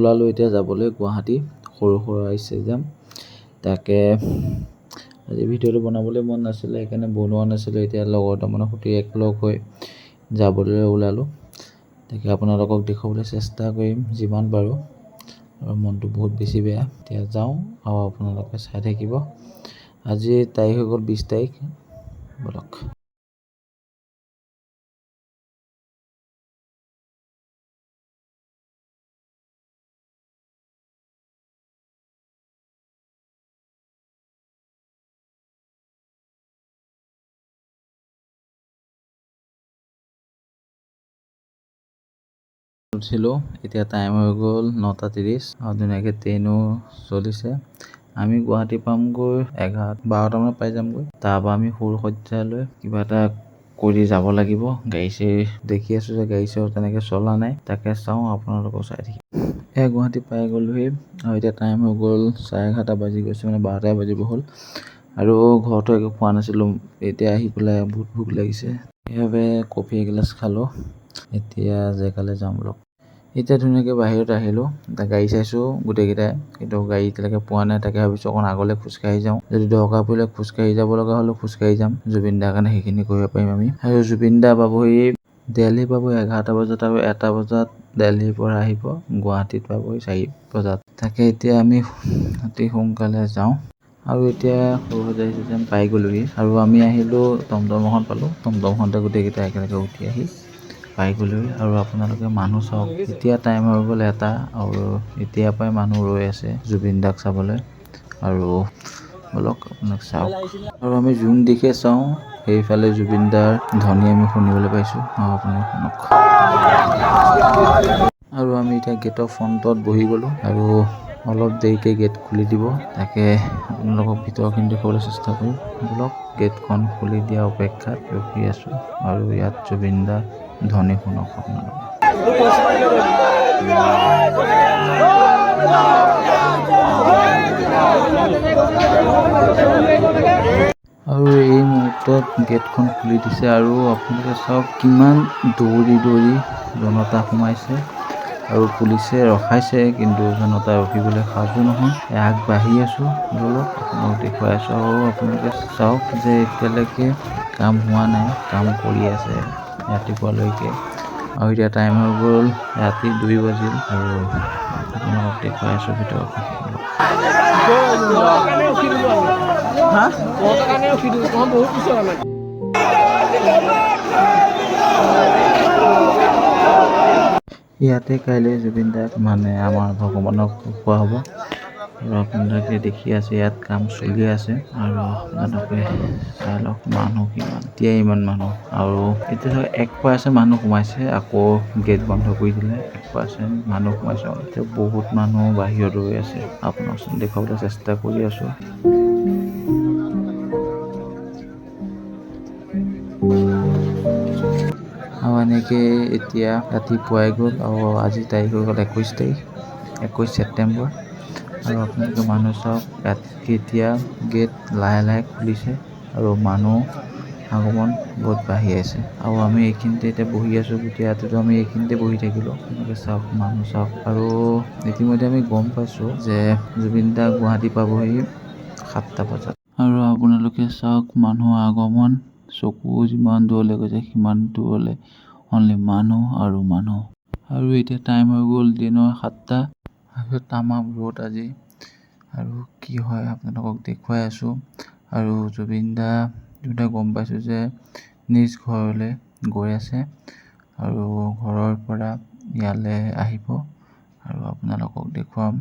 ওলালোঁ এতিয়া যাবলৈ গুৱাহাটী সৰু এক্সাম তাকে আজি ভিডিঅ'টো বনাবলৈ মন নাছিলে সেইকাৰণে বনোৱা নাছিলোঁ। এতিয়া লগৰ দুটামানৰ সৈতে একলগ হৈ যাবলৈ ওলালোঁ। তাকে আপোনালোকক দেখুৱাবলৈ চেষ্টা কৰিম যিমান পাৰোঁ, আৰু মনটো বহুত বেছি বেয়া। এতিয়া যাওঁ আৰু আপোনালোকে চাই থাকিব। আজি তাৰিখ হৈ গ'ল 20 তাৰিখ। বলক। উঠিলোঁ, এতিয়া টাইম হৈ গ'ল 9:30 আৰু ধুনীয়াকৈ ট্ৰেইনো চলিছে। আমি গুৱাহাটী পামগৈ 11-12 মানত পাই যামগৈ। তাৰপৰা আমি সৰু-সজ্জালৈ কিবা এটা কৰি যাব লাগিব। গাড়ী চাড়ী দেখি আছোঁ যে গাড়ী চাড়ী তেনেকৈ চলা নাই, তাকে চাওঁ আপোনালোকক চাই থাকিম। গুৱাহাটী পাই গ'লোহি আৰু এতিয়া টাইম হৈ গ'ল 11:30 বাজি গৈছে, মানে 12টাই বাজিব হ'ল। আৰু ঘৰতো একো খোৱা নাছিলোঁ, এতিয়া আহি পেলাই বহুত ভোক লাগিছে। সেইবাবে কফি এগিলাচ খালোঁ। এতিয়া জেগালৈ যাওঁ বলক। এতিয়া ধুনীয়াকৈ বাহিৰত আহিলোঁ, গাড়ী চাইছোঁ গোটেইকেইটাই, কিন্তু গাড়ী এতিয়ালৈকে পোৱা নাই। তাকে ভাবিছোঁ অকণ আগলৈ খোজকাঢ়ি যাওঁ, যদি দৰকাৰ পৰিলে খোজকাঢ়ি যাব লগা হ'লেও খোজকাঢ়ি যাম। জুবিন দাৰ কাৰণে সেইখিনি কৰিব পাৰিম আমি। আৰু জুবিন দা পাবহি দিল্লী পাবহি 11টা বজাত, আৰু 1টা বজাত দিল্লীৰ পৰা আহিব, গুৱাহাটীত পাবহি 4 বজাত। তাকে এতিয়া আমি অতি সোনকালে যাওঁ। আৰু এতিয়া সৰু-সজাই যেন পাই গ'লোহি, আৰু আমি আহিলোঁ টমটম এখন পালোঁ, টমটমখনতে গোটেইকেইটা একেলগে উঠি আহি পাই গ'লোহি। আৰু আপোনালোকে মানুহ চাওক, এতিয়া টাইম হৈ গ'ল 1টা, আৰু এতিয়াৰ পৰাই মানুহ ৰৈ আছে জুবিন দাক চাবলৈ। আৰু বলক আপোনাক চাওক। আৰু আমি যোন দিশে চাওঁ সেইফালে জুবিন দাৰ ধ্বনি আমি শুনিবলৈ পাইছোঁ, আৰু আপুনি শুনক। আৰু আমি এতিয়া গেটৰ ফ্ৰণ্টত বহি গ'লোঁ, আৰু অলপ দেৰিকৈ গেট খুলি দিব। তাকে আপোনালোকক ভিতৰখিনি দেখুৱাবলৈ চেষ্টা কৰিম। বলক, গেটখন খুলি দিয়া অপেক্ষাত ৰখি আছোঁ, আৰু ইয়াত জুবিন দাৰ ধ্বনি শুনক আপোনালোকে। আৰু এই মুহূৰ্তত গেটখন খুলি দিছে, আৰু আপোনালোকে চাওক কিমান দৌৰি জনতা সোমাইছে, আৰু পুলিচে ৰখাইছে, কিন্তু জনতা ৰখিবলৈ সাজু নহয়। আগবাঢ়ি আছোঁ, বলক আপোনালোকক দেখুৱাই আছোঁ। আৰু আপোনালোকে চাওক যে এতিয়ালৈকে কাম হোৱা নাই, কাম কৰি আছে ৰাতিপুৱালৈকে। আৰু এতিয়া টাইম হৈ গ'ল ৰাতি 2 বাজিল, আৰু আপোনালোকক দেখুৱাই আছোঁ ভিতৰখন। ইয়াতে কাইলৈ জুবিন দাক মানে আমাৰ ভগৱানক দেখুওৱা হ'ব, আৰু আপোনালোকে দেখি আছে ইয়াত কাম চলি আছে। আৰু আপোনালোকে চাই লওক মানুহ কিমান, এতিয়াই ইমান মানুহ। আৰু এতিয়া 1% মানুহ সোমাইছে, আকৌ গেট বন্ধ কৰি দিলে। 1% মানুহ সোমাইছে, এতিয়া বহুত মানুহ বাহিৰত ৰৈ আছে। আপোনাক দেখুৱাবলৈ চেষ্টা কৰি আছোঁ। আৰু এনেকৈ এতিয়া ৰাতিপুৱাই গ'ল, আৰু আজি তাৰিখ হৈ গ'ল 21 তাৰিখ, 21 ছেপ্টেম্বৰ। আৰু আপোনালোকে মানুহ চাওক, ইয়াত এতিয়া গেট লাহে লাহে খুলিছে, আৰু মানুহ আগমন বহুত বাঢ়ি আছে। আৰু আমি এইখিনিতে এতিয়া বহি আছোঁ, গোটেই ৰাতিটো আমি এইখিনিতে বহি থাকিলোঁ। আপোনালোকে চাওক, মানুহ চাওক। আৰু ইতিমধ্যে আমি গম পাইছোঁ যে জুবিন দা গুৱাহাটী পাবহি 7টা বজাত। আৰু আপোনালোকে চাওক মানুহৰ আগমন, চকু যিমান দূৰলৈ গৈছে সিমান দূৰলৈ অনলি মানুহ আৰু মানুহ। আৰু এতিয়া টাইম হৈ গ'ল দিনৰ 7টা, আৰু তামাম ৰ'দ আজি। আৰু কি হয় আপোনালোকক দেখুৱাই আছোঁ। আৰু জুবিন দা গম পাইছোঁ যে নিজ ঘৰলৈ গৈ আছে, আৰু ঘৰৰ পৰা ইয়ালৈ আহিব, আৰু আপোনালোকক দেখুৱাম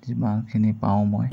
যিমানখিনি পাওঁ মই।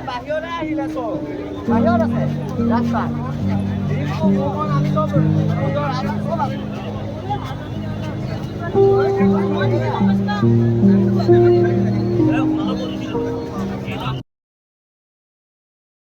বাহিৰলৈ আহিলে চব বাহিৰত আছে ৰাস্তা আমি চব